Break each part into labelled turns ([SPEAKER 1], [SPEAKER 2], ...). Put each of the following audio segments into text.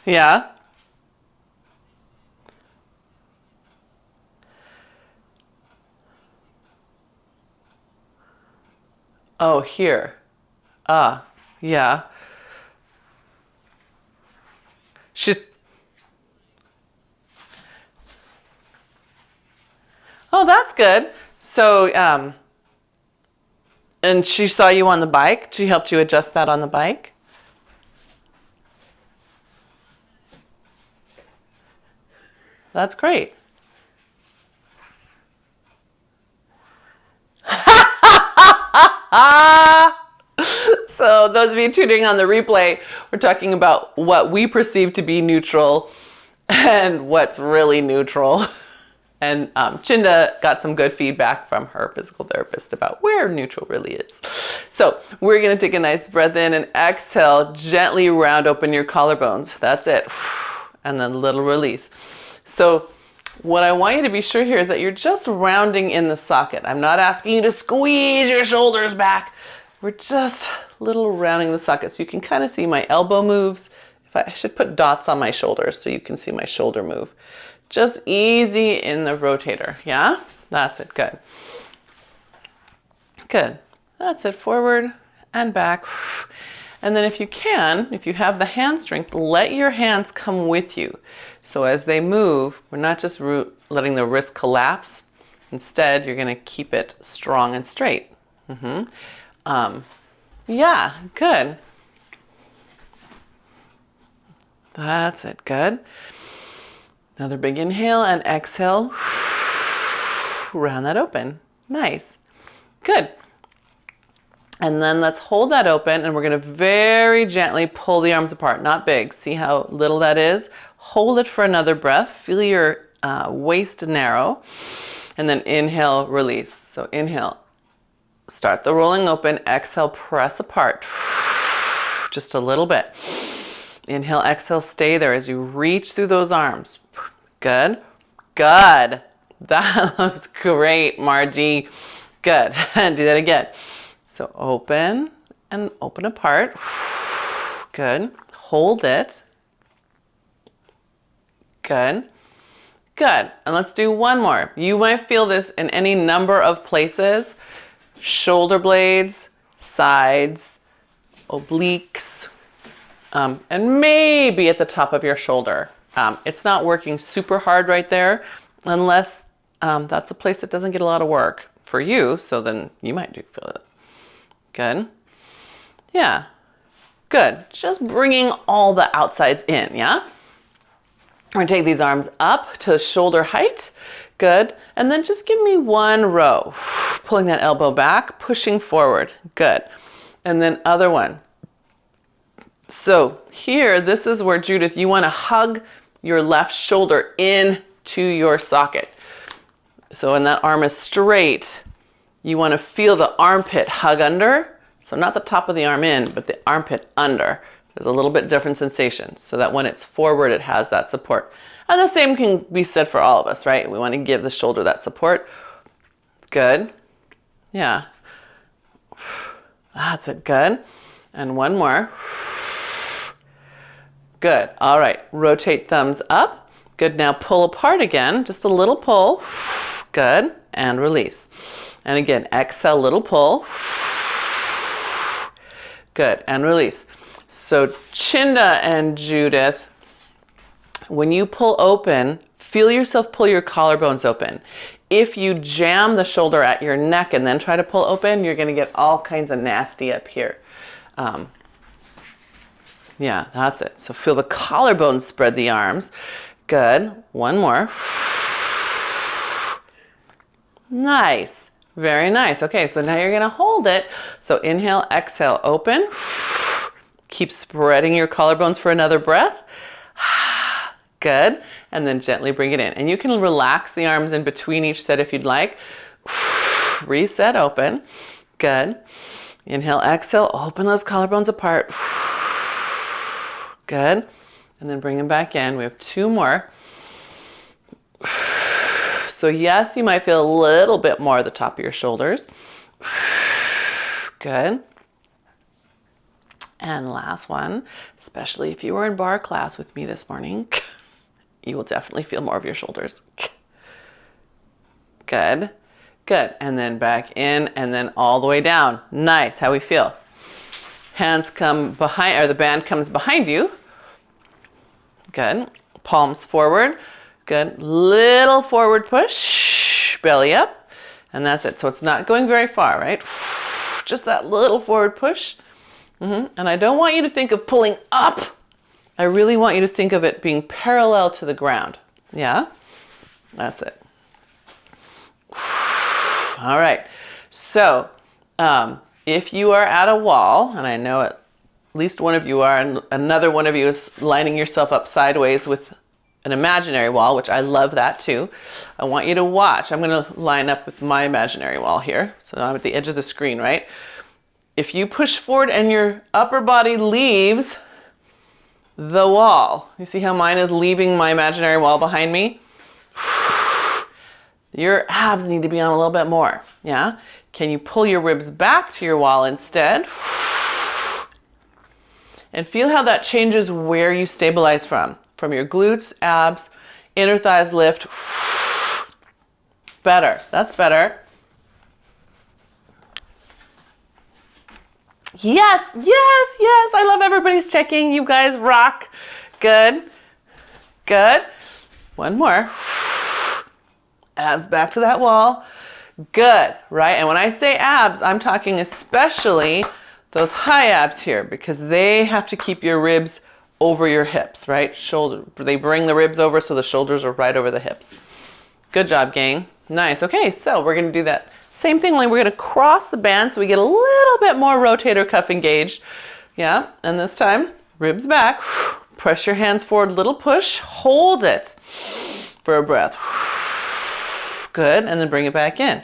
[SPEAKER 1] Yeah. Oh, here. Ah, yeah. She's, oh, that's good. So, and she saw you on the bike. She helped you adjust that on the bike. That's great. So those of you tuning on the replay, we're talking about what we perceive to be neutral and what's really neutral. And Chinda got some good feedback from her physical therapist about where neutral really is. So we're gonna take a nice breath in and exhale, gently round open your collarbones. That's it. And then a little release. So what I want you to be sure here is that you're just rounding in the socket. I'm not asking you to squeeze your shoulders back. We're just a little rounding the socket. So you can kind of see my elbow moves. I should put dots on my shoulders so you can see my shoulder move. Just easy in the rotator, yeah? That's it, good. Good, that's it, forward and back. And then if you can, if you have the hand strength, let your hands come with you. So as they move, we're not just letting the wrist collapse. Instead, you're gonna keep it strong and straight. Yeah, good. That's it, good. Another big inhale and exhale. Round that open. Nice. Good. And then let's hold that open and we're going to very gently pull the arms apart. Not big. See how little that is? Hold it for another breath. Feel your waist narrow. And then inhale, release. So inhale. Start the rolling open. Exhale, press apart. Just a little bit. Inhale, exhale, stay there as you reach through those arms. Good. Good. That looks great, Margie. Good. Do that again. So open and open apart. Good. Hold it. Good. Good. And let's do one more. You might feel this in any number of places. Shoulder blades, sides, obliques, and maybe at the top of your shoulder. It's not working super hard right there unless that's a place that doesn't get a lot of work for you, so then you might do feel it. Good. Yeah. Good. Just bringing all the outsides in, yeah? We're gonna take these arms up to shoulder height. Good. And then just give me one row. Pulling that elbow back, pushing forward. Good. And then other one. So here, this is where, Judith, you want to hug your left shoulder into your socket. So when that arm is straight, you want to feel the armpit hug under. So not the top of the arm in, but the armpit under. There's a little bit different sensation so that when it's forward, it has that support. And the same can be said for all of us, right? We want to give the shoulder that support. Good. Yeah. That's it. Good. And one more. Good. All right. Rotate thumbs up. Good. Now pull apart again. Just a little pull. Good. And release. And again, exhale, little pull. Good. And release. So Chinda and Judith, when you pull open, feel yourself pull your collarbones open. If you jam the shoulder at your neck and then try to pull open, you're going to get all kinds of nasty up here. Yeah, that's it. So feel the collarbones spread the arms. Good. One more. Nice. Very nice. Okay, so now you're going to hold it. So inhale, exhale, open. Keep spreading your collarbones for another breath. Good. And then gently bring it in. And you can relax the arms in between each set if you'd like. Reset, open. Good. Inhale, exhale, open those collarbones apart. Good. And then bring them back in. We have two more. So yes, you might feel a little bit more at the top of your shoulders. Good. And last one, especially if you were in bar class with me this morning, you will definitely feel more of your shoulders. Good, good. And then back in and then all the way down. Nice, how we feel? Hands come behind, or the band comes behind you. Good, palms forward. Good, little forward push, belly up. And that's it, so it's not going very far, right? Just that little forward push. And I don't want you to think of pulling up. I really want you to think of it being parallel to the ground. Yeah? That's it. All right. So, if you are at a wall, and I know at least one of you are, and another one of you is lining yourself up sideways with an imaginary wall, which I love that too. I want you to watch. I'm going to line up with my imaginary wall here. So I'm at the edge of the screen, right? If you push forward and your upper body leaves the wall, you see how mine is leaving my imaginary wall behind me? Your abs need to be on a little bit more, yeah? Can you pull your ribs back to your wall instead? And feel how that changes where you stabilize from your glutes, abs, inner thighs lift. Better, that's better. Yes, yes, yes. I love everybody's checking. You guys rock. Good, good. One more. Abs back to that wall. Good, right? And when I say abs, I'm talking especially those high abs here because they have to keep your ribs over your hips, right? They bring the ribs over so the shoulders are right over the hips. Good job, gang. Nice. Okay, so we're going to do that same thing. We're going to cross the band so we get a little bit more rotator cuff engaged. Yeah, and this time, ribs back. Press your hands forward, little push. Hold it for a breath. Good, and then bring it back in.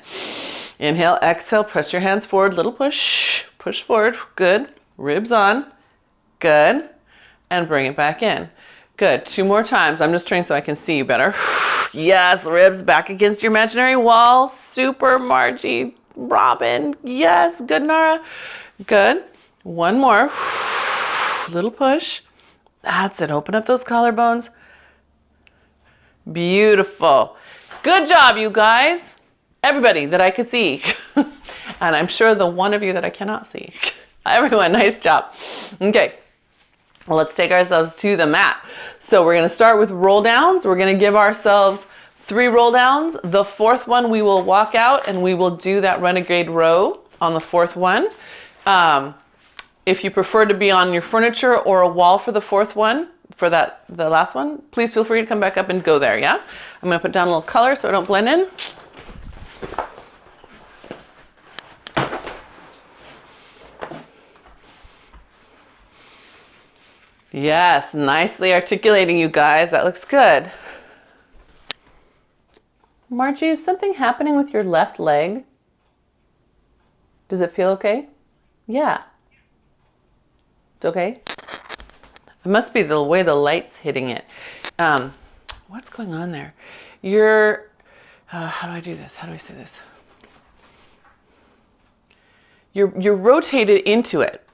[SPEAKER 1] Inhale, exhale, press your hands forward, little push. Push forward, good. Ribs on, good. And bring it back in. Good, 2 more times. I'm just trying so I can see you better. Yes, ribs back against your imaginary wall. Super, Margie, Robin. Yes, good, Nara. Good. 1 more. Little push. That's it. Open up those collarbones. Beautiful. Good job, you guys. Everybody that I could see. And I'm sure the one of you that I cannot see. Everyone, nice job. Okay. Well, let's take ourselves to the mat. So we're going to start with roll downs. We're going to give ourselves 3 roll downs. The 4th one, we will walk out and we will do that renegade row on the 4th one. If you prefer to be on your furniture or a wall for the 4th one, for the last one, please feel free to come back up and go there, yeah? I'm going to put down a little color so I don't blend in. Yes, nicely articulating, you guys. That looks good. Margie, is something happening with your left leg? Does it feel okay? Yeah. It's okay? It must be the way the light's hitting it. What's going on there? You're, how do I do this? How do I say this? You're rotated into it.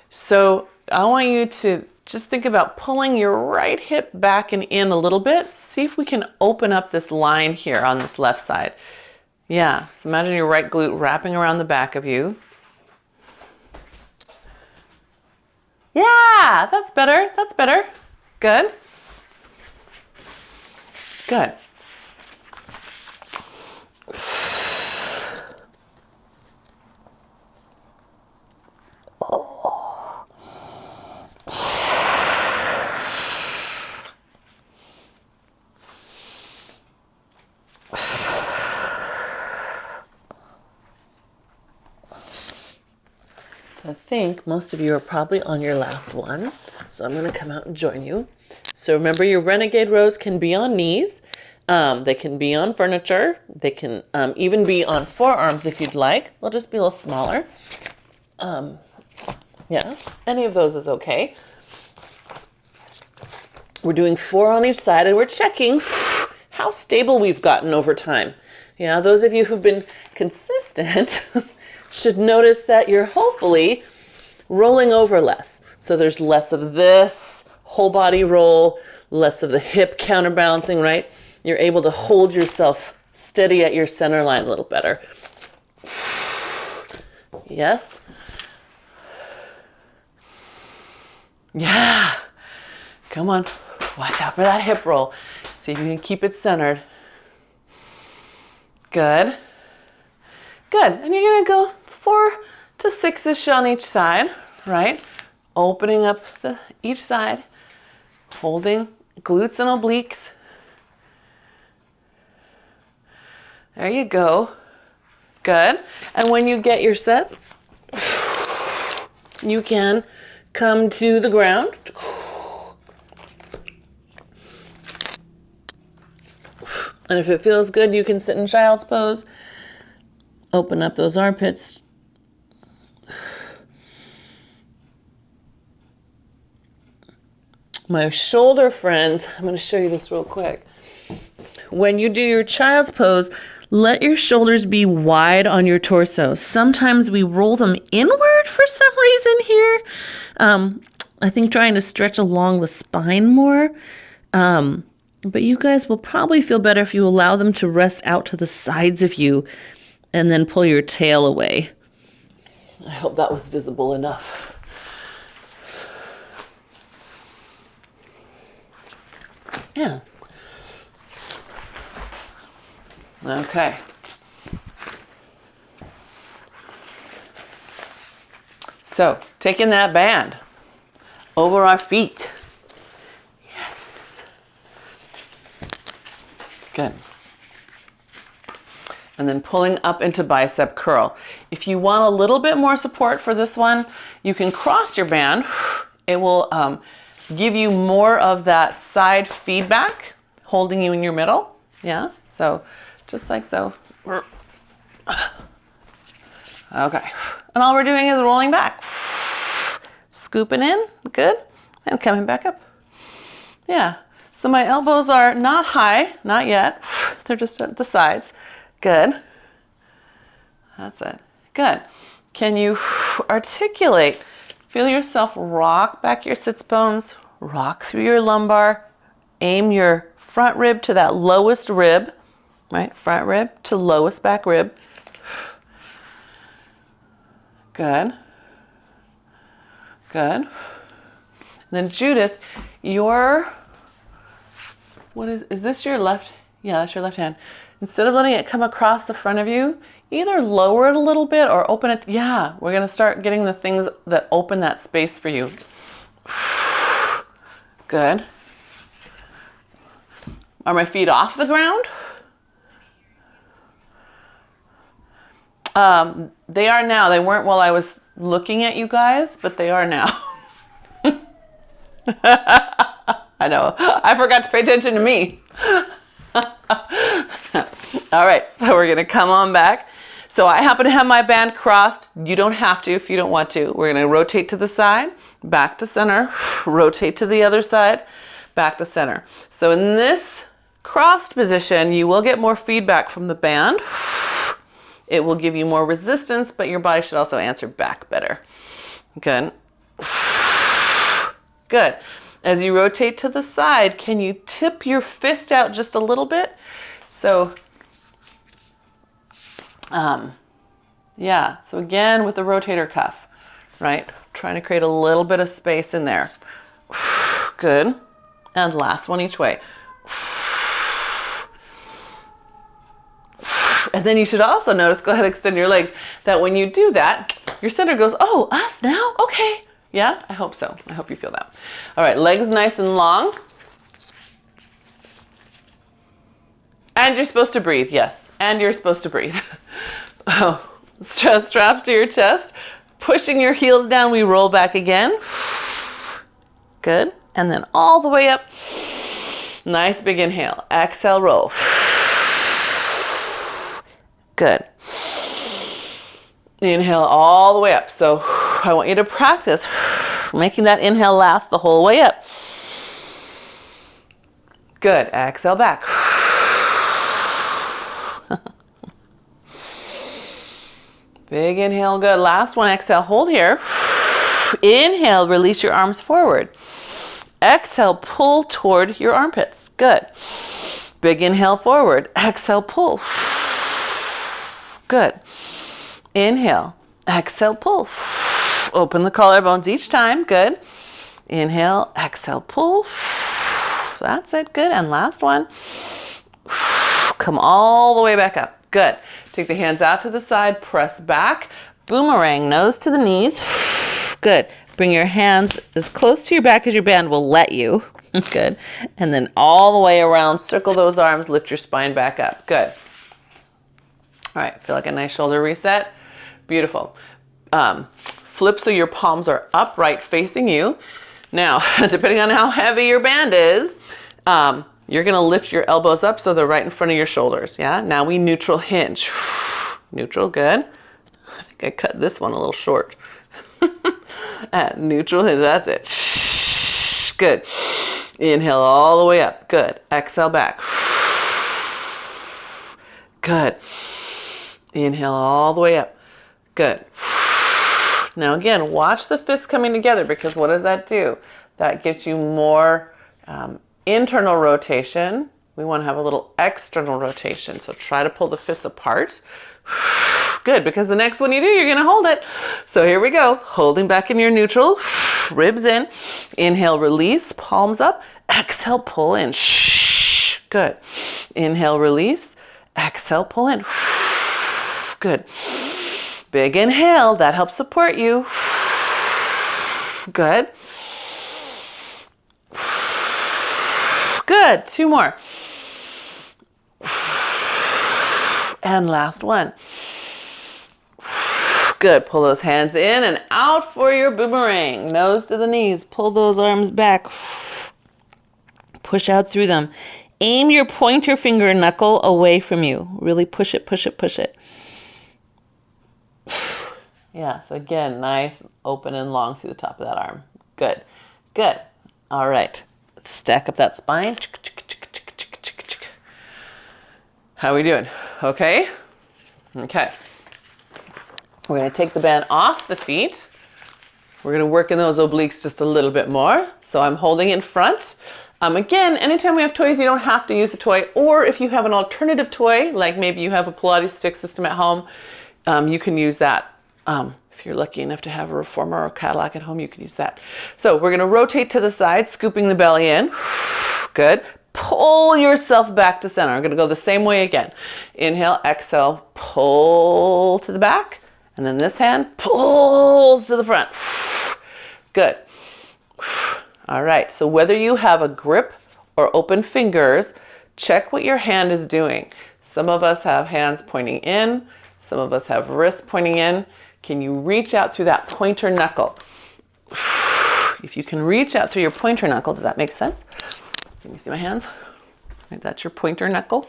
[SPEAKER 1] So I want you to just think about pulling your right hip back and in a little bit. See if we can open up this line here on this left side. Yeah, so imagine your right glute wrapping around the back of you. Yeah, that's better. That's better. Good. Good. I think most of you are probably on your last one, so I'm going to come out and join you. So remember, your renegade rows can be on knees, they can be on furniture, they can even be on forearms if you'd like. They'll just be a little smaller. Yeah, any of those is okay. We're doing 4 on each side and we're checking how stable we've gotten over time. Yeah, those of you who've been consistent should notice that you're hopefully rolling over less. So there's less of this whole body roll, less of the hip counterbalancing, right? You're able to hold yourself steady at your center line a little better. Yes. Yeah. Come on. Watch out for that hip roll. See if you can keep it centered. Good. Good. And you're going to go 4 to 6-ish on each side, right? Opening up each side, holding glutes and obliques. There you go. Good. And when you get your sets, you can come to the ground. And if it feels good, you can sit in child's pose. Open up those armpits. My shoulder friends, I'm going to show you this real quick. When you do your child's pose, let your shoulders be wide on your torso. Sometimes we roll them inward for some reason here. I think trying to stretch along the spine more. But you guys will probably feel better if you allow them to rest out to the sides of you and then pull your tail away. I hope that was visible enough. Yeah. Okay. So, taking that band over our feet. Yes. Good. And then pulling up into bicep curl. If you want a little bit more support for this one, you can cross your band. It will give you more of that side feedback, holding you in your middle. Yeah, so just like so. Okay, and all we're doing is rolling back. Scooping in, good, and coming back up. Yeah, so my elbows are not high, not yet. They're just at the sides. Good. That's it. Good. Can you articulate? Feel yourself rock back your sits bones, rock through your lumbar, aim your front rib to that lowest rib, right? Front rib to lowest back rib. Good. Good. And then Judith, is this your left? Yeah, that's your left hand. Instead of letting it come across the front of you, either lower it a little bit or open it. Yeah, we're going to start getting the things that open that space for you. Good. Are my feet off the ground? They are now. They weren't while I was looking at you guys, but they are now. I know. I forgot to pay attention to me. All right, so we're going to come on back. So I happen to have my band crossed. You don't have to if you don't want to. We're going to rotate to the side, back to center, rotate to the other side, back to center. So in this crossed position, you will get more feedback from the band. It will give you more resistance, but your body should also answer back better. Good. Good. As you rotate to the side, can you tip your fist out just a little bit? So, yeah. So again, with the rotator cuff, right? Trying to create a little bit of space in there. Good. And last one each way. And then you should also notice, go ahead and extend your legs, that when you do that, your center goes, oh, us now? Okay. Yeah, I hope so. I hope you feel that. All right, legs nice and long. And you're supposed to breathe, yes. And you're supposed to breathe. Oh, straps to your chest. Pushing your heels down, we roll back again. Good. And then all the way up. Nice big inhale. Exhale, roll. Good. Inhale all the way up. So I want you to practice making that inhale last the whole way up. Good. Exhale back. Big inhale. Good. Last one. Exhale. Hold here. Inhale, release your arms forward. Exhale, pull toward your armpits. Good. Big inhale forward. Exhale, pull. Good. Inhale. Exhale, pull. Open the collarbones each time. Good. Inhale, exhale, pull. That's it. Good. And last one. Come all the way back up. Good. Take the hands out to the side. Press back. Boomerang, nose to the knees. Good. Bring your hands as close to your back as your band will let you. Good. And then all the way around, circle those arms, lift your spine back up. Good. All right, feel like a nice shoulder reset. Beautiful. Flip so your palms are upright facing you. Now, depending on how heavy your band is, you're gonna lift your elbows up so they're right in front of your shoulders. Yeah, now we neutral hinge. Neutral, good. I think I cut this one a little short. Neutral hinge, that's it. Good. Inhale all the way up. Good. Exhale back. Good. Inhale all the way up. Good. Now again, watch the fists coming together, because what does that do? That gives you more internal rotation. We want to have a little external rotation. So try to pull the fists apart. Good, because the next one you do, you're going to hold it. So here we go. Holding back in your neutral. Ribs in. Inhale, release. Palms up. Exhale, pull in. Good. Inhale, release. Exhale, pull in. Good. Big inhale. That helps support you. Good. Good. Two more. And last one. Good. Pull those hands in and out for your boomerang. Nose to the knees. Pull those arms back. Push out through them. Aim your pointer finger knuckle away from you. Really push it, push it, push it. Yeah, so again, nice, open and long through the top of that arm. Good. Good. All right. Let's stack up that spine. How are we doing? Okay? Okay. We're going to take the band off the feet. We're going to work in those obliques just a little bit more. So I'm holding in front. Again, anytime we have toys, you don't have to use the toy. Or if you have an alternative toy, like maybe you have a Pilates stick system at home, you can use that. If you're lucky enough to have a Reformer or a Cadillac at home, you can use that. So we're going to rotate to the side, scooping the belly in. Good. Pull yourself back to center. I'm going to go the same way again. Inhale, exhale, pull to the back. And then this hand pulls to the front. Good. All right. So whether you have a grip or open fingers, check what your hand is doing. Some of us have hands pointing in. Some of us have wrists pointing in. Can you reach out through that pointer knuckle? If you can reach out through your pointer knuckle, does that make sense? Can you see my hands? Right, that's your pointer knuckle.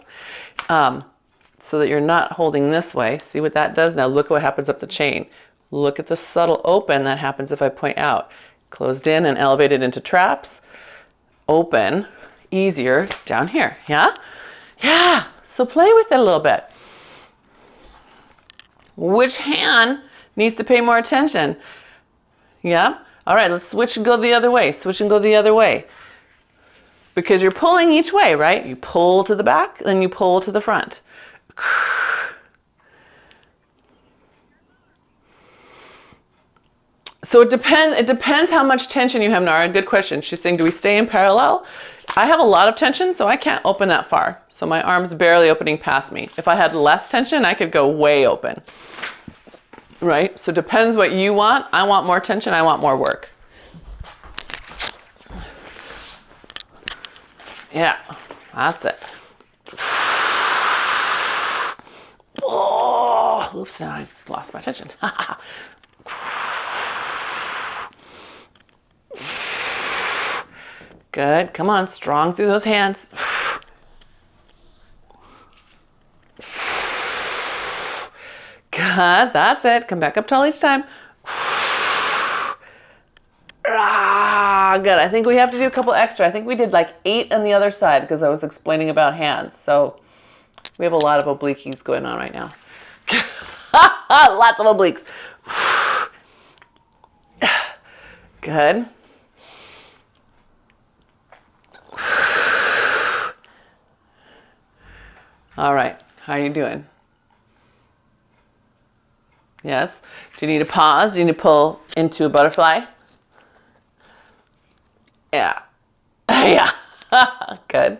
[SPEAKER 1] So that you're not holding this way. See what that does? Now look what happens up the chain. Look at the subtle open that happens if I point out. Closed in and elevated into traps. Open, easier down here. Yeah? Yeah. So play with it a little bit. Which hand needs to pay more attention? Yeah? All right, let's switch and go the other way. Switch and go the other way. Because you're pulling each way, right? You pull to the back, then you pull to the front. So it depends how much tension you have, Nara. Good question. She's saying, do we stay in parallel? I have a lot of tension, so I can't open that far. So my arm's barely opening past me. If I had less tension, I could go way open. Right? So it depends what you want. I want more tension. I want more work. Yeah, that's it. Oh, oops, now I lost my tension. Good, come on, strong through those hands. Good, that's it. Come back up tall each time. Good, I think we have to do a couple extra. I think we did like 8 on the other side because I was explaining about hands. So we have a lot of obliques going on right now. Lots of obliques. Good. All right, how are you doing? Yes? Do you need to pause? Do you need to pull into a butterfly? Yeah. Yeah. Good.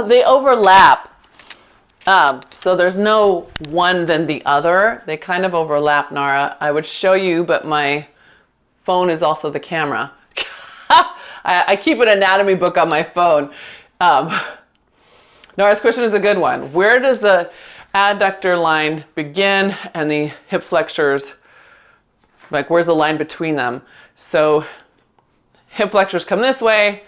[SPEAKER 1] They overlap. So there's no one than the other. They kind of overlap, Nara. I would show you, but my phone is also the camera. I keep an anatomy book on my phone. Nara's question is a good one. Where does the adductor line begin and the hip flexors, like where's the line between them? So hip flexors come this way.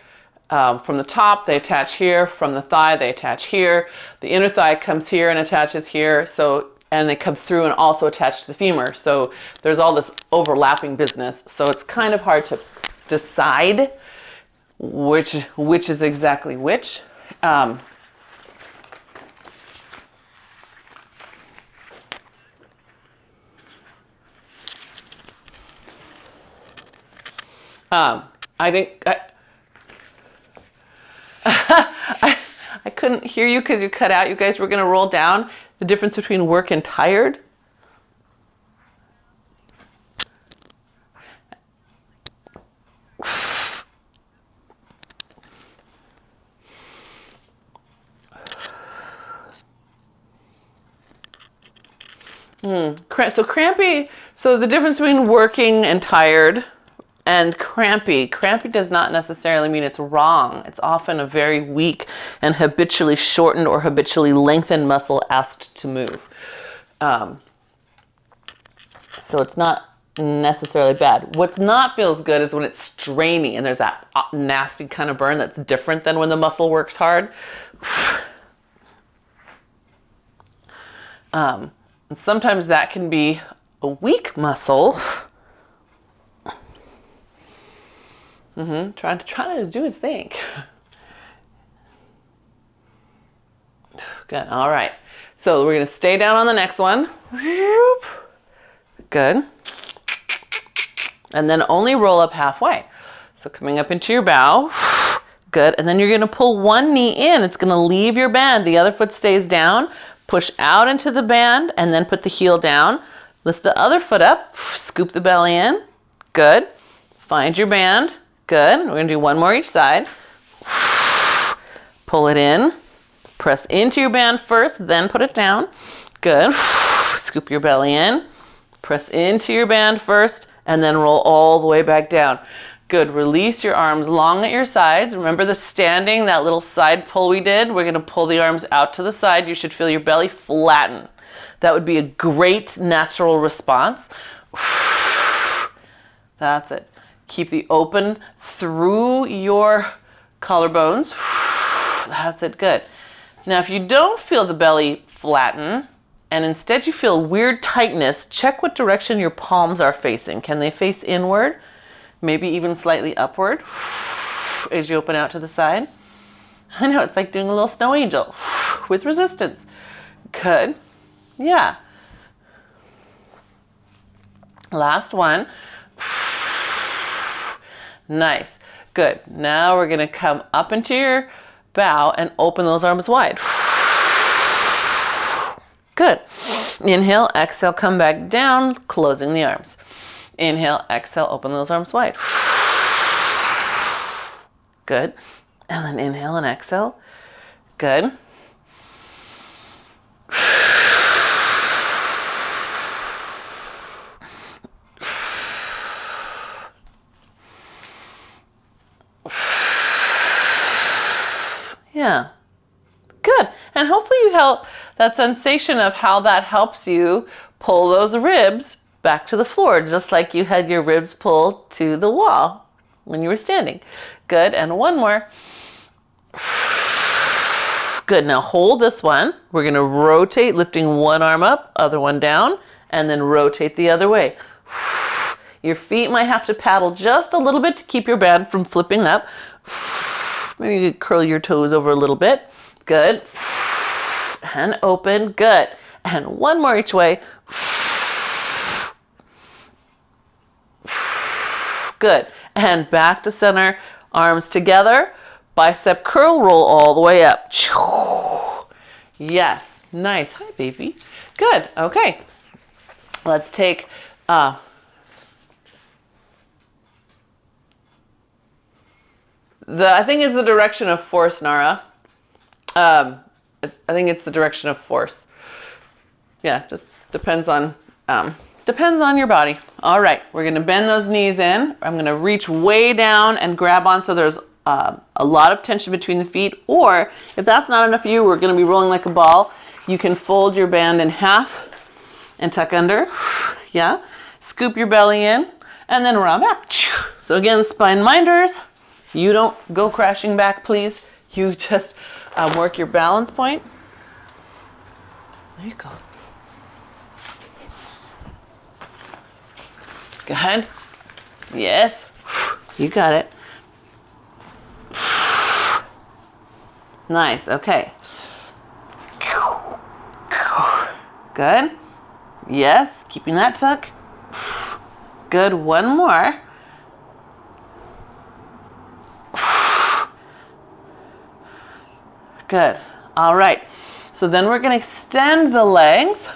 [SPEAKER 1] From the top, they attach here. From the thigh, they attach here. The inner thigh comes here and attaches here. So, and they come through and also attach to the femur. So there's all this overlapping business. So it's kind of hard to decide which is exactly which. I think I couldn't hear you because you cut out. You guys were going to roll down the difference between work and tired. So crampy, so the difference between working and tired and crampy. Crampy does not necessarily mean it's wrong. It's often a very weak and habitually shortened or habitually lengthened muscle asked to move. So it's not necessarily bad. What's not feels good is when it's straining and there's that nasty kind of burn that's different than when the muscle works hard. And sometimes that can be a weak muscle. Trying to just do his thing. Good. All right. So we're going to stay down on the next one. Good. And then only roll up halfway. So coming up into your bow. Good. And then you're going to pull one knee in. It's going to leave your band. The other foot stays down. Push out into the band and then put the heel down. Lift the other foot up. Scoop the belly in. Good. Find your band. Good. We're going to do one more each side. Pull it in. Press into your band first, then put it down. Good. Scoop your belly in. Press into your band first, and then roll all the way back down. Good. Release your arms long at your sides. Remember the standing, that little side pull we did? We're going to pull the arms out to the side. You should feel your belly flatten. That would be a great natural response. That's it. Keep the open through your collarbones. That's it. Good. Now, if you don't feel the belly flatten and instead you feel weird tightness, check what direction your palms are facing. Can they face inward? Maybe even slightly upward as you open out to the side. I know, it's like doing a little snow angel with resistance. Good. Yeah. Last one. Nice. Good. Now we're going to come up into your bow and open those arms wide. Good. Inhale, exhale, come back down, closing the arms. Inhale, exhale, open those arms wide. Good. And then inhale and exhale. Good. Yeah. Good. And hopefully you help that sensation of how that helps you pull those ribs back to the floor, just like you had your ribs pulled to the wall when you were standing. Good. And one more. Good. Now hold this one. We're going to rotate, lifting one arm up, other one down, and then rotate the other way. Your feet might have to paddle just a little bit to keep your band from flipping up. Maybe you could curl your toes over a little bit. Good. And open. Good. And one more each way. Good. And back to center. Arms together. Bicep curl, roll all the way up. Yes. Nice. Hi, baby. Good. Okay. Let's take I think it's the direction of force, Nara. I think it's the direction of force. Yeah, just depends on your body. All right, we're gonna bend those knees in. I'm gonna reach way down and grab on so there's a lot of tension between the feet. Or if that's not enough for you, we're gonna be rolling like a ball. You can fold your band in half and tuck under. Yeah, scoop your belly in and then round back. So again, spine minders. You don't go crashing back, please. You just work your balance point. There you go. Good. Yes. You got it. Nice. Okay. Good. Yes. Keeping that tuck. Good. One more. Good. All right. So then we're going to extend the legs.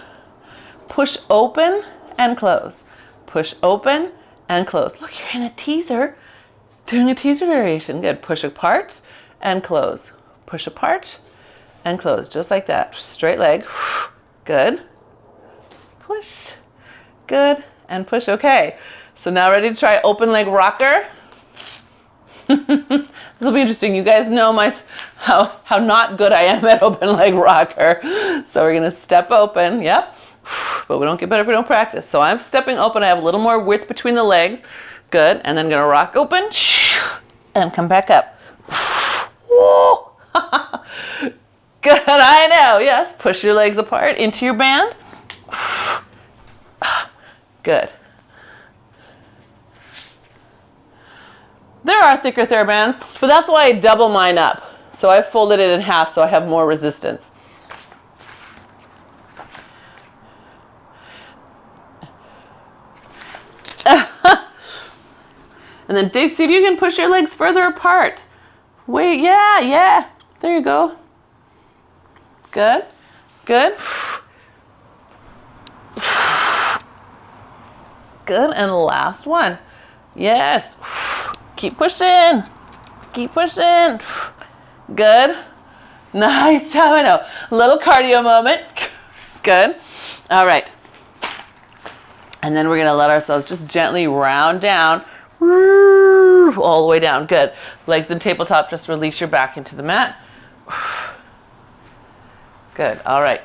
[SPEAKER 1] Push open and close. Push open and close. Look, you're in a teaser. Doing a teaser variation. Good. Push apart and close. Push apart and close. Just like that. Straight leg. Good. Push. Good. And push. Okay. So now ready to try open leg rocker. This will be interesting. You guys know how not good I am at open leg rocker. So we're gonna step open, yep. But we don't get better if we don't practice. So I'm stepping open. I have a little more width between the legs. Good. And then gonna rock open and come back up. Good. I know. Yes. Push your legs apart into your band. Good. There are thicker Therabands, but that's why I double mine up. So I folded it in half so I have more resistance. And then Dave, see if you can push your legs further apart. Wait, yeah. There you go. Good. Good. Good, and last one. Yes. Keep pushing. Keep pushing. Good. Nice job. I know. A little cardio moment. Good. All right. And then we're going to let ourselves just gently round down. All the way down. Good. Legs and tabletop. Just release your back into the mat. Good. All right.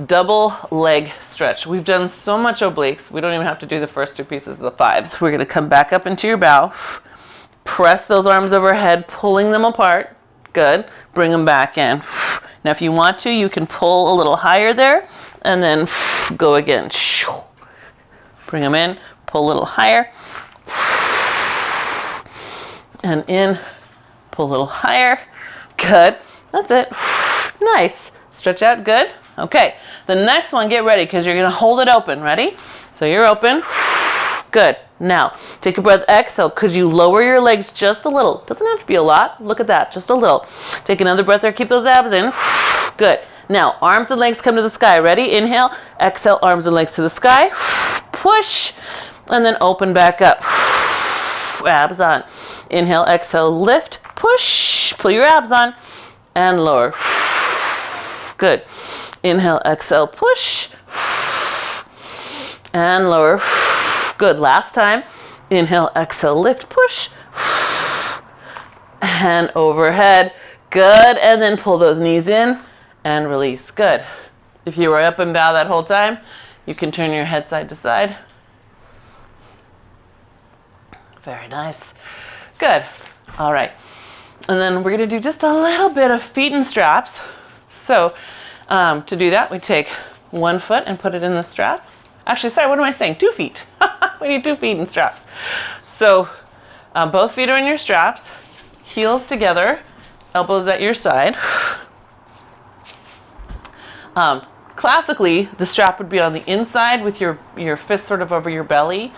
[SPEAKER 1] Double leg stretch. We've done so much obliques. We don't even have to do the first two pieces of the fives. We're going to come back up into your bow. Press those arms overhead, pulling them apart. Good. Bring them back in. Now, if you want to, you can pull a little higher there and then go again. Bring them in, pull a little higher. And in, pull a little higher. Good. That's it. Nice. Stretch out. Good. Okay. The next one, get ready because you're going to hold it open. Ready? So you're open. Good. Now, take a breath. Exhale. Could you lower your legs just a little? Doesn't have to be a lot. Look at that. Just a little. Take another breath there. Keep those abs in. Good. Now, arms and legs come to the sky. Ready? Inhale. Exhale. Arms and legs to the sky. Push. And then open back up. Abs on. Inhale. Exhale. Lift. Push. Pull your abs on. And lower. Good. Inhale. Exhale. Push. And lower. Good. Last time. Inhale, exhale, lift, push. And overhead. Good. And then pull those knees in and release. Good. If you were up and bow that whole time, you can turn your head side to side. Very nice. Good. All right. And then we're going to do just a little bit of feet and straps. So to do that, we take one foot and put it in the strap. Actually, sorry, what am I saying? 2 feet. We need 2 feet in straps. So both feet are in your straps. heels together, elbows at your side. Classically, the strap would be on the inside with your fist sort of over your belly.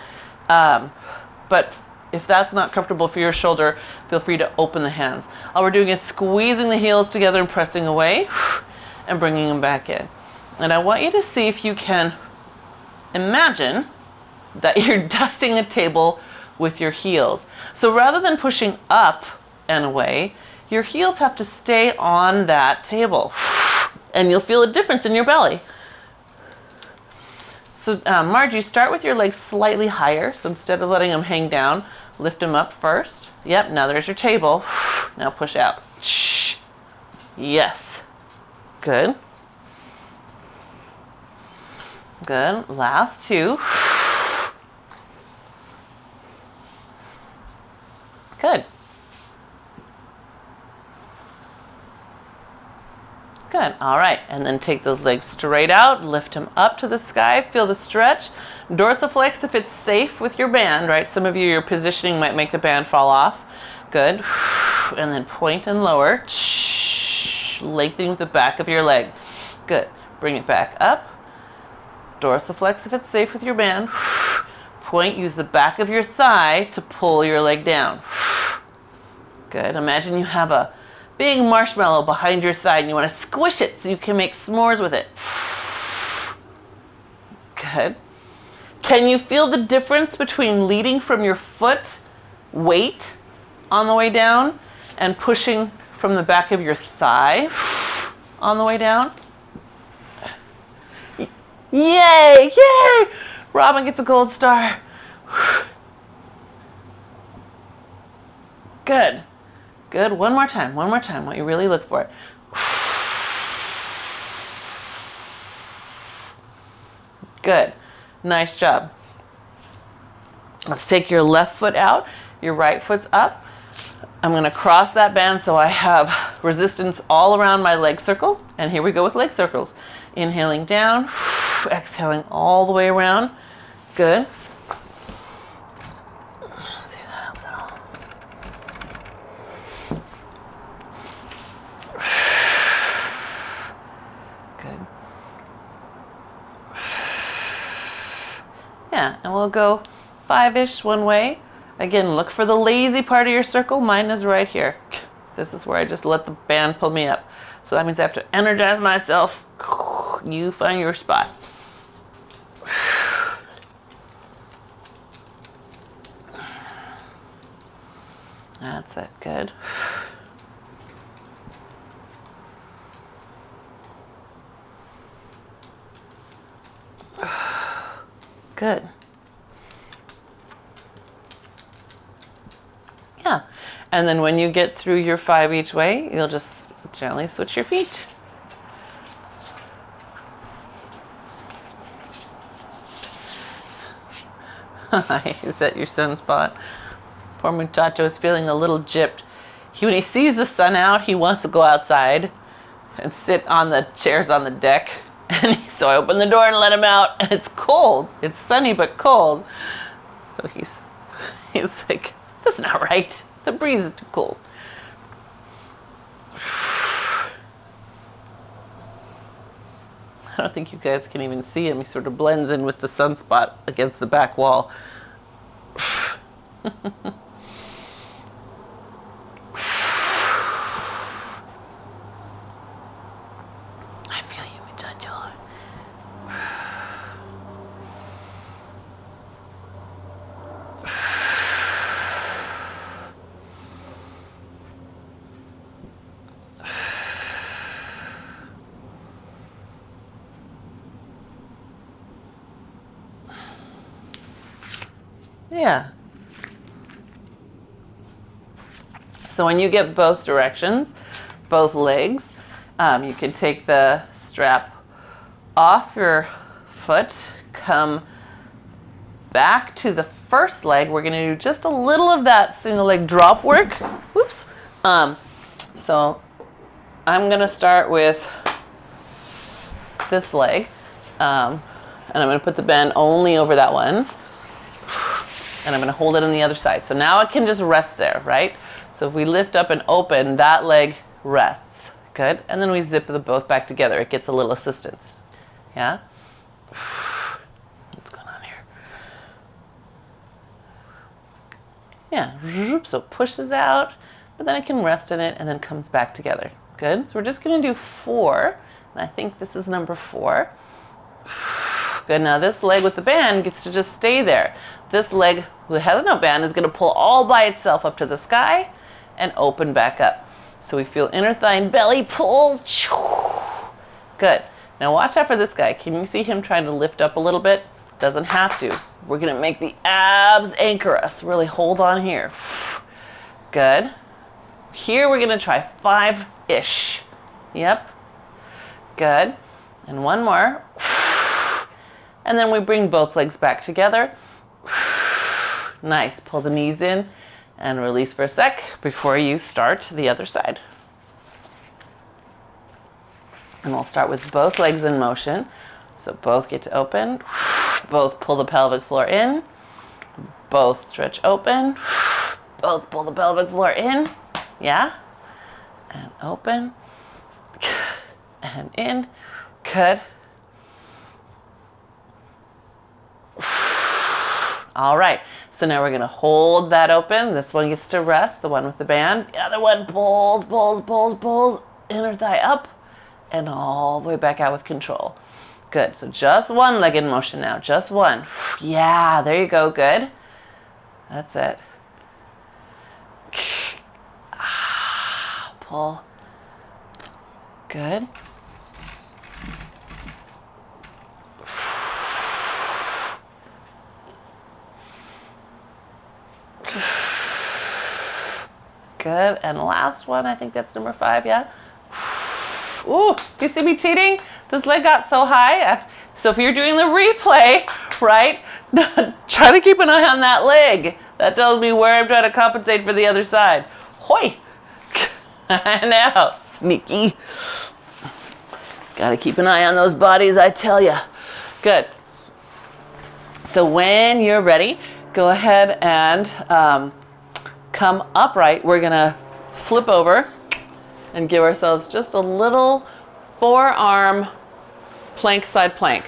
[SPEAKER 1] But if that's not comfortable for your shoulder, feel free to open the hands. All we're doing is squeezing the heels together and pressing away and bringing them back in. And I want you to see if you can imagine that you're dusting a table with your heels. So rather than pushing up and away, your heels have to stay on that table. And you'll feel a difference in your belly. So Margie, start with your legs slightly higher. So instead of letting them hang down, lift them up first. Yep, now there's your table. Now push out. Yes. Good. Good. Last two. Good. Good. All right. And then take those legs straight out, lift them up to the sky, feel the stretch. Dorsiflex if it's safe with your band, right? Some of you, your positioning might make the band fall off. Good. And then point and lower. Lengthening with the back of your leg. Good. Bring it back up. Dorsiflex if it's safe with your band. Point, use the back of your thigh to pull your leg down. Good. Imagine you have a big marshmallow behind your thigh and you want to squish it so you can make s'mores with it. Good. Can you feel the difference between leading from your foot weight on the way down and pushing from the back of your thigh on the way down? Yay! Yay! Robin gets a gold star. Good. Good. One more time. One more time. What you really look for it. Good. Nice job. Let's take your left foot out. Your right foot's up. I'm going to cross that band so I have resistance all around my leg circle. And here we go with leg circles. Inhaling down. Exhaling all the way around. Good. See if that helps at all. Good. Yeah, and we'll go 5-ish one way. Again, look for the lazy part of your circle. Mine is right here. This is where I just let the band pull me up. So that means I have to energize myself. You find your spot. That's it. Good. Good. Yeah. And then when you get through your 5 each way, you'll just gently switch your feet. Is that your sunspot? Poor muchacho is feeling a little gypped. When he sees the sun out, he wants to go outside and sit on the chairs on the deck. And so I open the door and let him out, and it's cold. It's sunny but cold. So he's like, that's not right. The breeze is too cold. I don't think you guys can even see him. He sort of blends in with the sunspot against the back wall. I feel you, muchacho. Yeah. So when you get both directions, both legs, you can take the strap off your foot, come back to the first leg. We're going to do just a little of that single leg drop work. Whoops. So I'm going to start with this leg, and I'm going to put the band only over that one. And I'm going to hold it on the other side. So now it can just rest there, right? So if we lift up and open, that leg rests. Good. And then we zip them both back together. It gets a little assistance. Yeah? What's going on here? Yeah. So it pushes out, but then it can rest in it and then comes back together. Good. So we're just going to do 4. And I think this is number 4. Good. Now this leg with the band gets to just stay there. This leg who has no band is going to pull all by itself up to the sky and open back up. So we feel inner thigh and belly pull. Good. Now watch out for this guy. Can you see him trying to lift up a little bit? Doesn't have to. We're going to make the abs anchor us. Really hold on here. Good. Here we're going to try 5-ish. Yep. Good. And one more. And then we bring both legs back together. Nice. Pull the knees in and release for a sec before you start the other side. And we'll start with both legs in motion. So both get to open. Both pull the pelvic floor in. Both stretch open. Both pull the pelvic floor in. Yeah? And open. And in. Good. All right. So now we're going to hold that open. This one gets to rest, the one with the band. The other one pulls, pulls, pulls, pulls. Inner thigh up and all the way back out with control. Good. So just one leg in motion now. Just one. Yeah, there you go. Good. That's it. Pull. Good. Good. And last one, I think that's number 5, yeah? Ooh, do you see me cheating? This leg got so high. So if you're doing the replay, right, try to keep an eye on that leg. That tells me where I'm trying to compensate for the other side. Hoi! I know, sneaky. Gotta keep an eye on those bodies, I tell ya. Good. So when you're ready, go ahead and come upright. We're gonna flip over and give ourselves just a little forearm plank side plank.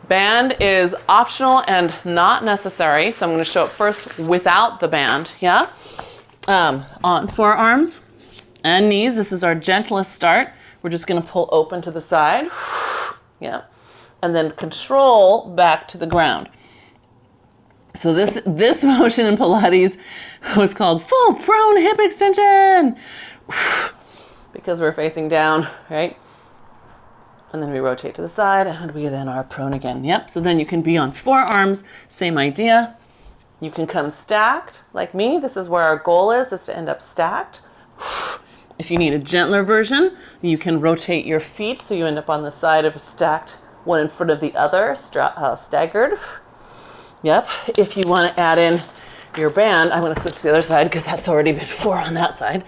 [SPEAKER 1] Band is optional and not necessary, so I'm gonna show it first without the band, yeah? On forearms and knees, this is our gentlest start. We're just gonna pull open to the side, yeah? And then control back to the ground. So this motion in Pilates was called full prone hip extension because we're facing down, right? And then we rotate to the side and we then are prone again. Yep, so then you can be on forearms, same idea. You can come stacked like me. This is where our goal is to end up stacked. If you need a gentler version, you can rotate your feet so you end up on the side of a stacked, one in front of the other, staggered. Yep, if you want to add in your band, I'm going to switch to the other side because that's already been 4 on that side.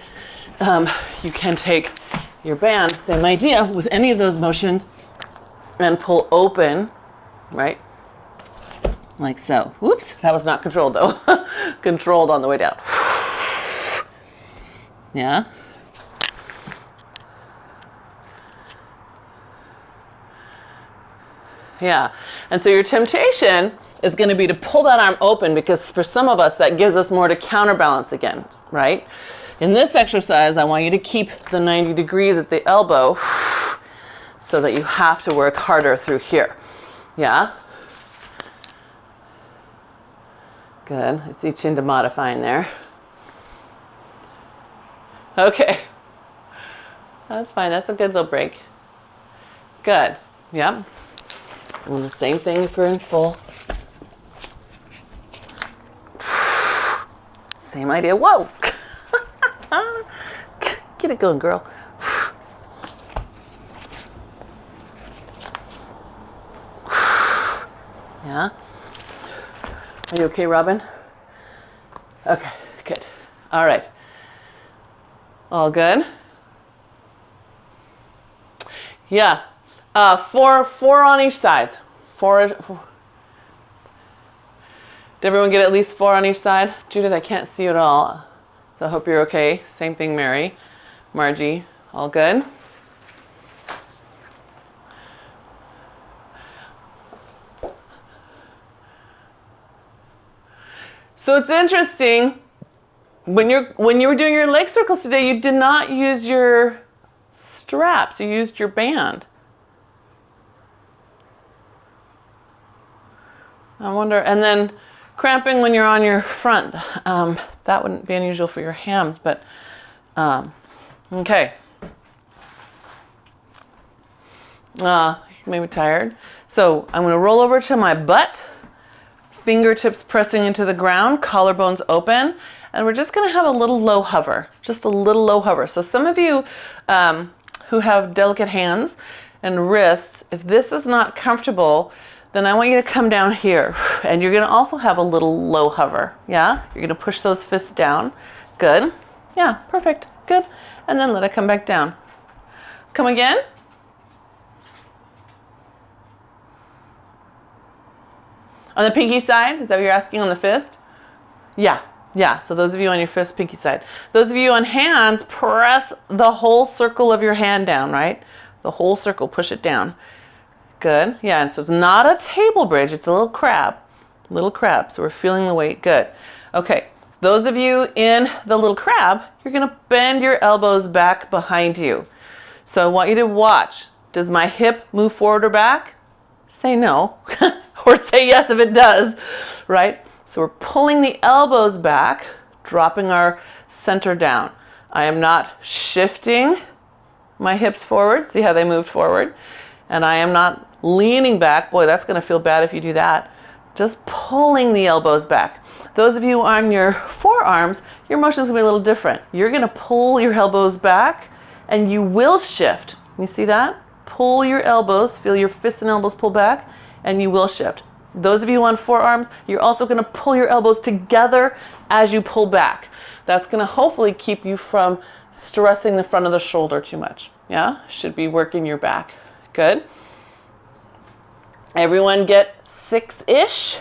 [SPEAKER 1] You can take your band, same idea, with any of those motions and pull open, right? Like so. Whoops, that was not controlled though. Controlled on the way down. Yeah. Yeah, and so your temptation is going to be to pull that arm open because for some of us that gives us more to counterbalance against, right? In this exercise, I want you to keep the 90 degrees at the elbow so that you have to work harder through here. Yeah? Good. I see Chinda modifying there. Okay. That's fine. That's a good little break. Good. Yep. And the same thing if we're in full. Same idea. Whoa! Get it going, girl. Yeah? Are you okay, Robin? Okay, good. All right. All good? Yeah. 4 on each side. 4. Did everyone get at least 4 on each side? Judith, I can't see you at all. So I hope you're okay. Same thing, Mary. Margie, all good? So it's interesting, when you were doing your leg circles today, you did not use your straps, you used your band. I wonder, and then cramping when you're on your front, that wouldn't be unusual for your hams, but okay. Maybe tired. So I'm gonna roll over to my butt, fingertips pressing into the ground, collarbones open, and we're just gonna have a little low hover, just a little low hover. So some of you who have delicate hands and wrists, if this is not comfortable, then I want you to come down here, and you're gonna also have a little low hover, yeah? You're gonna push those fists down, good. Yeah, perfect, good. And then let it come back down. Come again. On the pinky side, is that what you're asking, on the fist? Yeah, so those of you on your fist, pinky side. Those of you on hands, press the whole circle of your hand down, right? The whole circle, push it down. Good, yeah, and so it's not a table bridge, it's a little crab, so we're feeling the weight, good. Okay, those of you in the little crab, you're gonna bend your elbows back behind you. So I want you to watch. Does my hip move forward or back? Say no, or say yes if it does, right? So we're pulling the elbows back, dropping our center down. I am not shifting my hips forward, see how they moved forward? And I am not leaning back. Boy, that's gonna feel bad if you do that. Just pulling the elbows back. Those of you on your forearms, your motion's gonna be a little different. You're gonna pull your elbows back and you will shift. You see that? Pull your elbows, feel your fists and elbows pull back, and you will shift. Those of you on forearms, you're also gonna pull your elbows together as you pull back. That's gonna hopefully keep you from stressing the front of the shoulder too much. Yeah, should be working your back. Good. Everyone get 6-ish?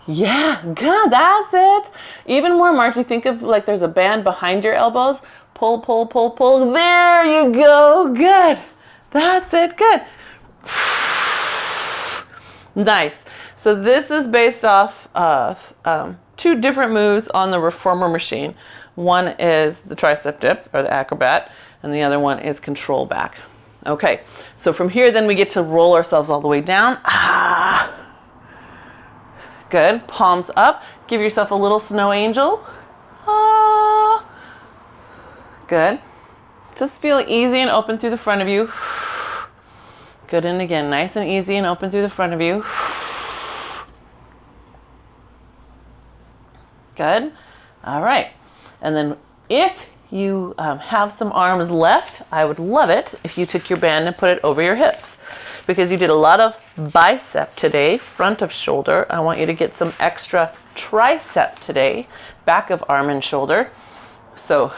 [SPEAKER 1] Yeah, good, that's it. Even more, Margie, think of like there's a band behind your elbows. Pull, pull, pull, pull. There you go, good. That's it, good. Nice. So this is based off of 2 different moves on the reformer machine. One is the tricep dip, or the acrobat, and the other one is control back. Okay, so from here then we get to roll ourselves all the way down. Good, palms up. Give yourself a little snow angel. Good. Just feel easy and open through the front of you. Good, and again, nice and easy and open through the front of you. Good. All right, and then if you have some arms left, I would love it if you took your band and put it over your hips, because you did a lot of bicep today, front of shoulder. I want you to get some extra tricep today, back of arm and shoulder. So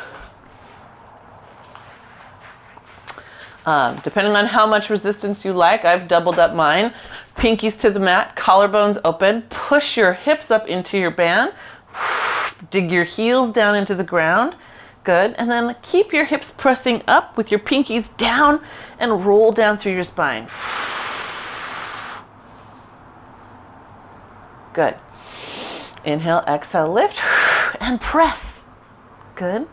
[SPEAKER 1] depending on how much resistance you like, I've doubled up mine. Pinkies to the mat, collarbones open, push your hips up into your band, dig your heels down into the ground. Good, and then keep your hips pressing up with your pinkies down and roll down through your spine. Good. Inhale, exhale, lift, and press. Good.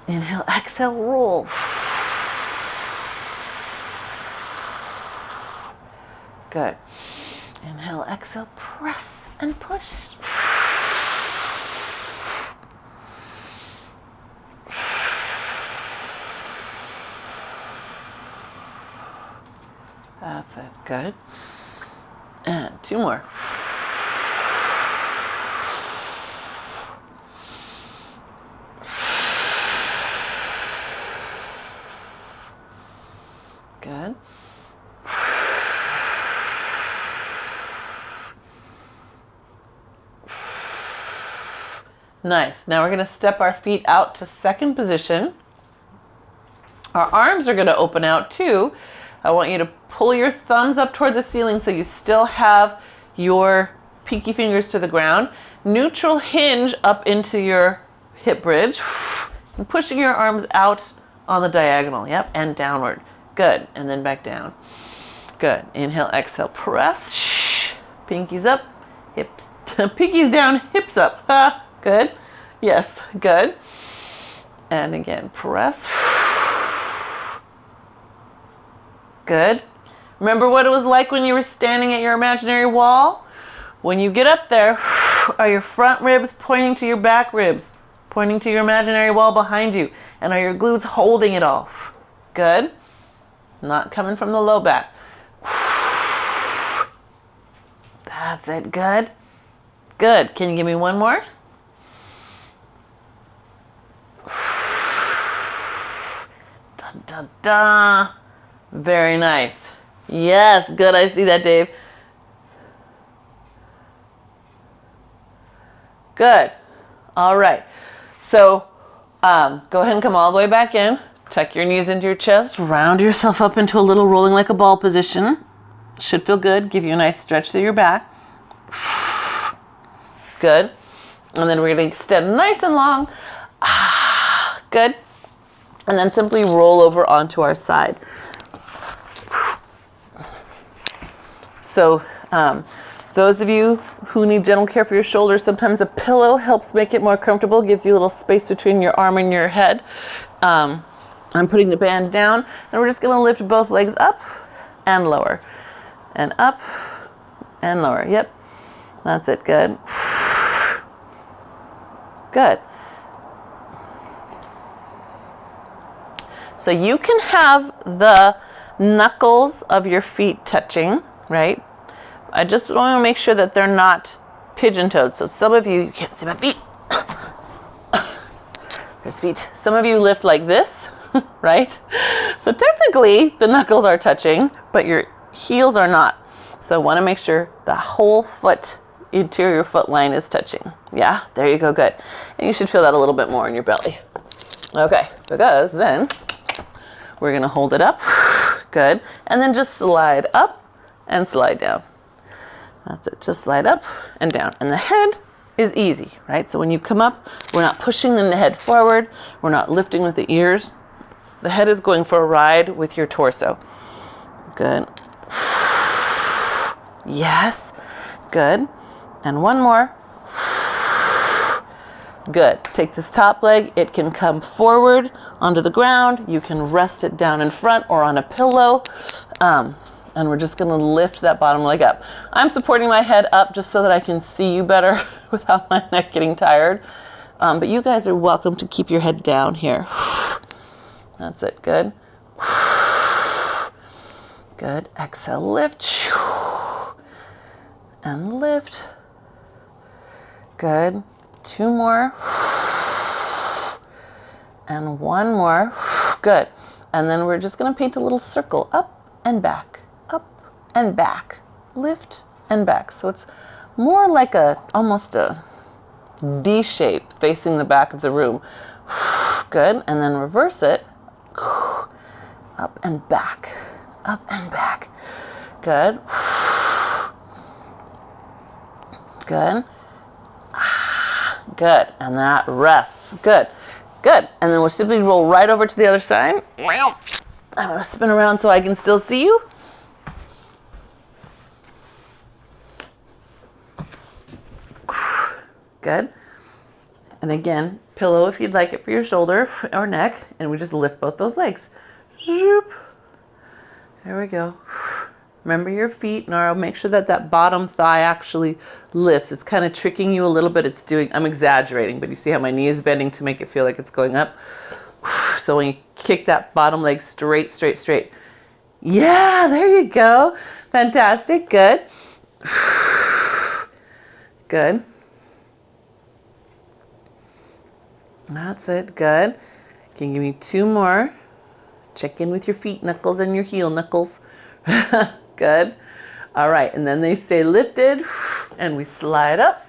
[SPEAKER 1] Inhale, exhale, roll. Good. Inhale, exhale, press and push. That's it, good. And 2 more. Good. Nice. Now we're going to step our feet out to second position. Our arms are going to open out too. I want you to pull your thumbs up toward the ceiling so you still have your pinky fingers to the ground. Neutral hinge up into your hip bridge. And pushing your arms out on the diagonal. Yep, and downward. Good. And then back down. Good. Inhale, exhale, press. Pinkies up, hips, pinkies down, hips up. Good. Yes, good. And again, press. Good. Remember what it was like when you were standing at your imaginary wall? When you get up there, are your front ribs pointing to your back ribs, pointing to your imaginary wall behind you? And are your glutes holding it off? Good. Not coming from the low back. That's it. Good. Good. Can you give me one more? Da, da, da. Very nice. Yes, good. I see that, Dave. Good. All right. So go ahead and come all the way back in. Tuck your knees into your chest. Round yourself up into a little rolling like a ball position. Should feel good. Give you a nice stretch through your back. Good. And then we're going to extend nice and long. Good. And then simply roll over onto our side. So those of you who need gentle care for your shoulders, sometimes a pillow helps make it more comfortable, gives you a little space between your arm and your head. I'm putting the band down, and we're just going to lift both legs up and lower. And up and lower. Yep. That's it. Good. Good. So you can have the knuckles of your feet touching, right? I just want to make sure that they're not pigeon-toed. So some of you can't see my feet. There's feet. Some of you lift like this, right? So technically the knuckles are touching, but your heels are not. So I want to make sure the whole foot, interior foot line is touching. Yeah, there you go, good. And you should feel that a little bit more in your belly. Okay, because then we're going to hold it up. Good. And then just slide up and slide down. That's it. Just slide up and down. And the head is easy, right? So when you come up, we're not pushing the head forward. We're not lifting with the ears. The head is going for a ride with your torso. Good. Yes. Good. And one more. Good. Take this top leg. It can come forward onto the ground. You can rest it down in front or on a pillow. And we're just going to lift that bottom leg up. I'm supporting my head up just so that I can see you better without my neck getting tired. But you guys are welcome to keep your head down here. That's it. Good. Good. Exhale, lift. And lift. Good. Two more. And one more. Good. And then we're just going to paint a little circle up and back, up and back, lift and back. So it's more like almost a D shape facing the back of the room. Good. And then reverse it. Up and back, up and back. Good. Good. Good. And that rests. Good. Good. And then we'll simply roll right over to the other side. I'm going to spin around so I can still see you. Good. And again, pillow if you'd like it for your shoulder or neck. And we just lift both those legs. Zoop. There we go. Remember your feet, and I'll make sure that that bottom thigh actually lifts. It's kind of tricking you a little bit. I'm exaggerating, but you see how my knee is bending to make it feel like it's going up? So when you kick that bottom leg straight, straight, straight. Yeah, there you go. Fantastic. Good. Good. That's it. Good. Can you give me two more? Check in with your feet knuckles and your heel knuckles. Good. All right. And then they stay lifted and we slide up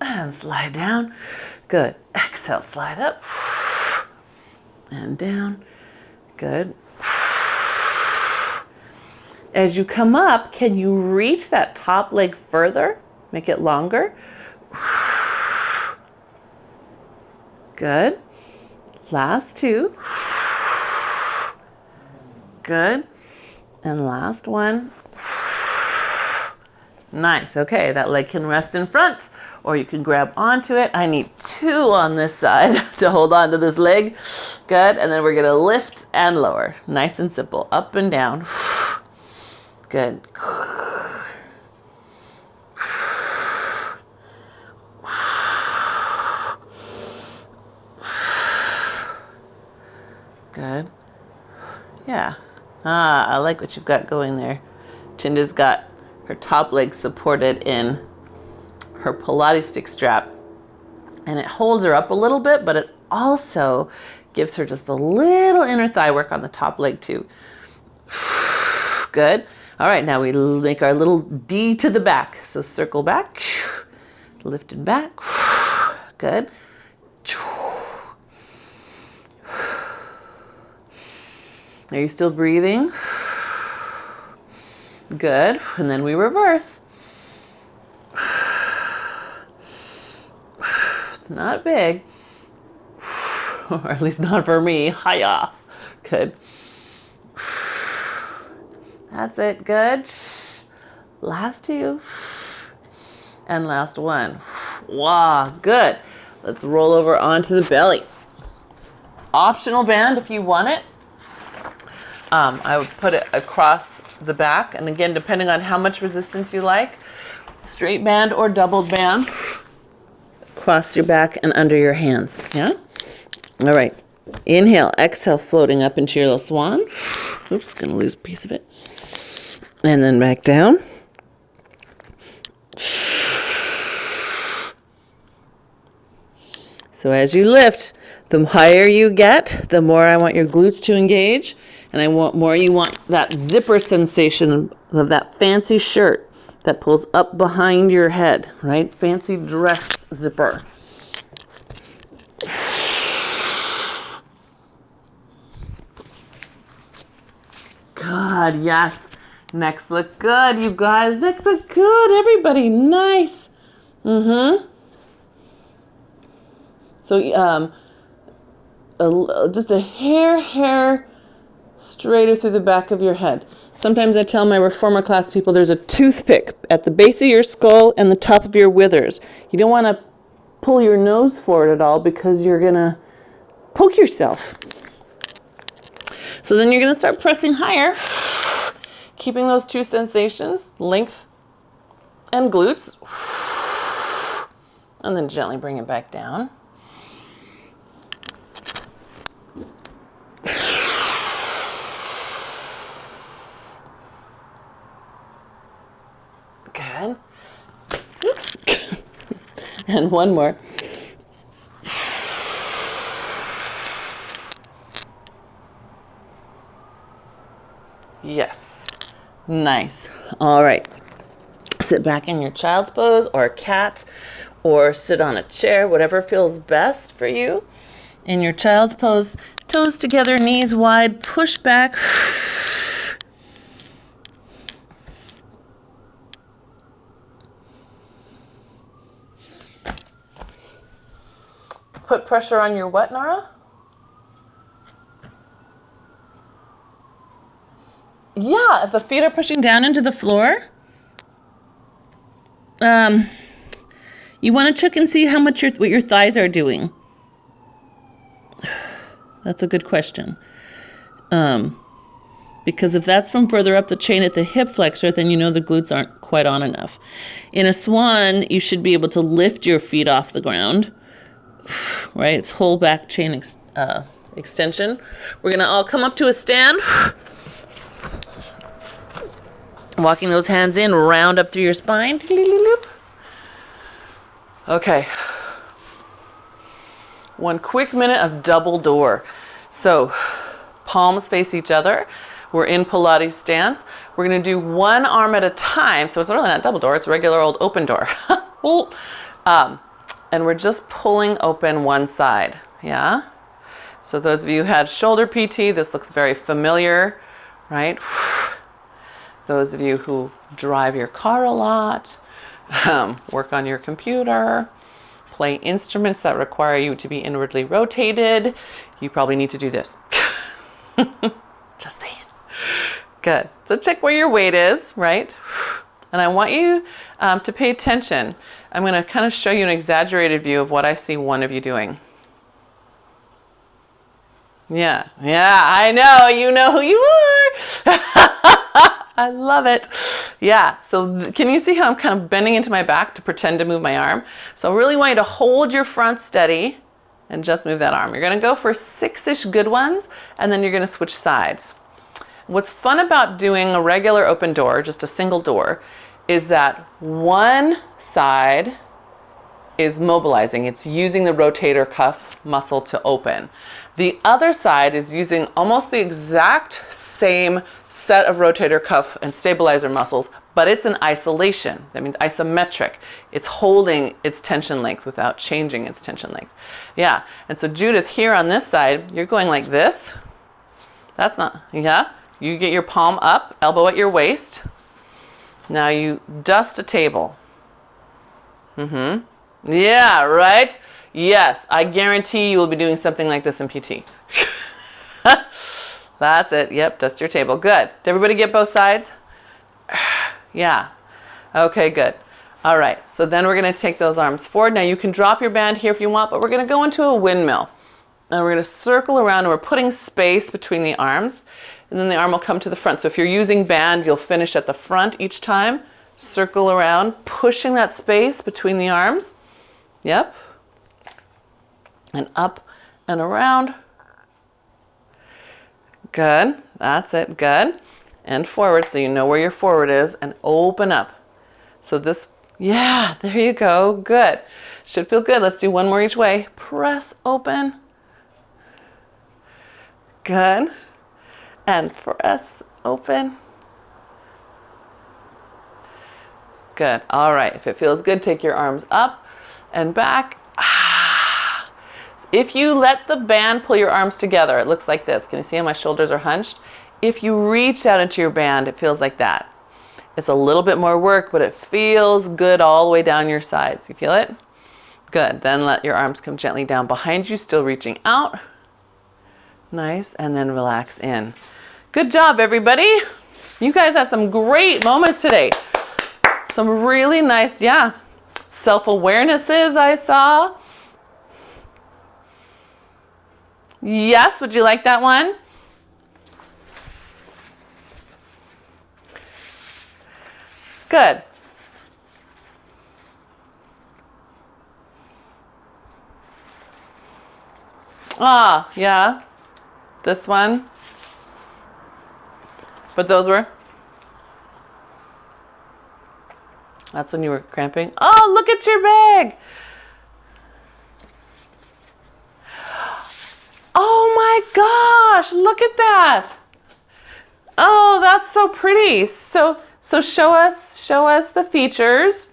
[SPEAKER 1] and slide down. Good. Exhale, slide up and down. Good. As you come up, can you reach that top leg further? Make it longer. Good. Last two. Good. And last one. Nice. Okay, that leg can rest in front, or you can grab onto it. I need two on this side to hold on to this leg. Good. And then we're going to lift and lower. Nice and simple. Up and down. Good. Good. Yeah. I like what you've got going there. Tinda's got her top leg supported in her Pilates stick strap, and it holds her up a little bit, but it also gives her just a little inner thigh work on the top leg too. Good. All right, now we make our little D to the back. So circle back, lift and back. Good. Are you still breathing? Good. And then we reverse. It's not big. Or at least not for me. Hiya. Good. That's it. Good. Last two. And last one. Wow. Good. Let's roll over onto the belly. Optional band if you want it. I would put it across the back, and again, depending on how much resistance you like, straight band or doubled band, across your back and under your hands. Yeah? All right. Inhale, exhale, floating up into your little swan. Oops, gonna lose a piece of it. And then back down. So as you lift, the higher you get, the more I want your glutes to engage, and you want that zipper sensation of that fancy shirt that pulls up behind your head, right? Fancy dress zipper. Good, yes. Necks look good, you guys. Necks look good, everybody. Nice. So, just a hair straighter through the back of your head. Sometimes I tell my reformer class people there's a toothpick at the base of your skull and the top of your withers. You don't want to pull your nose forward at all because you're going to poke yourself. So then you're going to start pressing higher, keeping those two sensations, length and glutes, and then gently bring it back down. Good. And one more. Yes. Nice. All right. Sit back in your child's pose or cat, or sit on a chair, whatever feels best for you. In your child's pose, toes together, knees wide, push back. Put pressure on your what, Nara? Yeah, if the feet are pushing down into the floor, you want to check and see how much what your thighs are doing. That's a good question. Because if that's from further up the chain at the hip flexor, then you know the glutes aren't quite on enough. In a swan, you should be able to lift your feet off the ground. Right? It's whole back chain extension. We're going to all come up to a stand. Walking those hands in, round up through your spine. Okay. One quick minute of double door. So palms face each other. We're in Pilates stance. We're going to do one arm at a time. So it's really not double door. It's regular old open door. And we're just pulling open one side. Yeah? So those of you who had shoulder PT, this looks very familiar, right? Those of you who drive your car a lot, Work on your computer, play instruments that require you to be inwardly rotated. You probably need to do this. Just saying. Good. So check where your weight is, right? And I want you to pay attention. I'm going to kind of show you an exaggerated view of what I see one of you doing. Yeah, I know. You know who you are. I love it. Yeah, so can you see how I'm kind of bending into my back to pretend to move my arm? So I really want you to hold your front steady and just move that arm. You're going to go for 6-ish good ones, and then you're going to switch sides. What's fun about doing a regular open door, just a single door, is that one side is mobilizing. It's using the rotator cuff muscle to open. The other side is using almost the exact same set of rotator cuff and stabilizer muscles, but it's in isolation. That means isometric. It's holding its tension length without changing its tension length. Yeah, and so Judith, here on this side, you're going like this. That's not, yeah. You get your palm up, elbow at your waist. Now you dust a table. Yeah, right? Yes, I guarantee you will be doing something like this in PT. That's it. Yep, dust your table. Good. Did everybody get both sides? Yeah. Okay, good. All right, so then we're going to take those arms forward. Now you can drop your band here if you want, but we're going to go into a windmill. And we're going to circle around, and we're putting space between the arms. And then the arm will come to the front. So if you're using band, you'll finish at the front each time. Circle around, pushing that space between the arms. Yep. And up and around. Good. That's it. Good. And forward, so you know where your forward is, and open up. So this, yeah, there you go. Good. Should feel good. Let's do one more each way. Press open. Good. And press open. Good. All right. If it feels good, take your arms up and back. If you let the band pull your arms together, it looks like this. Can you see how my shoulders are hunched? If you reach out into your band, it feels like that. It's a little bit more work, but it feels good all the way down your sides. You feel it? Good. Then let your arms come gently down behind you, still reaching out. Nice. And then relax in. Good job, everybody. You guys had some great moments today. Some really nice, yeah, self-awarenesses I saw. Yes, would you like that one? Good. Ah, yeah. This one. But those were? That's when you were cramping. Oh, look at your bag. Oh my gosh, look at that. Oh, that's so pretty. So show us the features.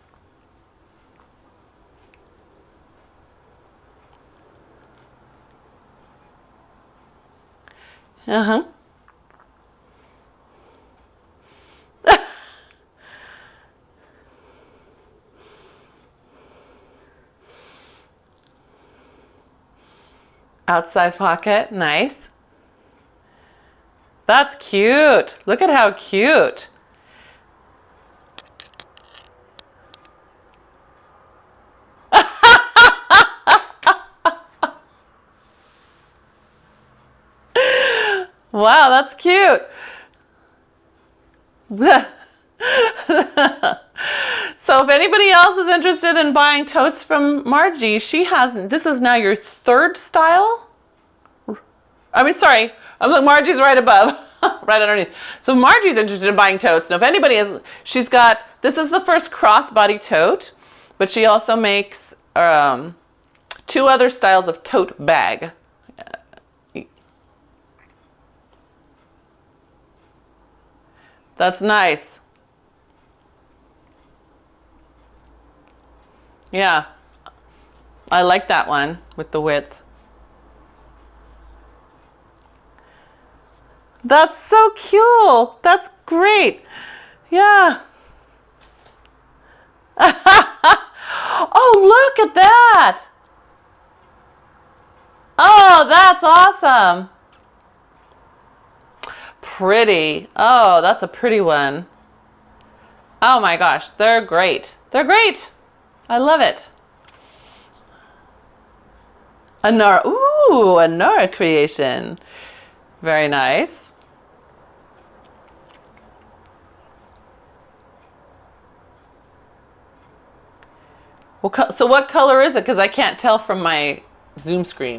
[SPEAKER 1] Uh-huh. Outside pocket, nice. That's cute. Look at how cute. Wow, that's cute. So if anybody else is interested in buying totes from Margie, this is now your third style. I mean, sorry, Margie's right above, right underneath. So Margie's interested in buying totes. Now if anybody is, this is the first crossbody tote, but she also makes 2 other styles of tote bag. That's nice. Yeah, I like that one with the width. That's so cool. That's great. Yeah. Oh, look at that. Oh, that's awesome. Pretty. Oh, that's a pretty one. Oh my gosh, they're great. They're great. I love it. Ooh, a Nora creation. Very nice. Well, so what color is it? Because I can't tell from my Zoom screen.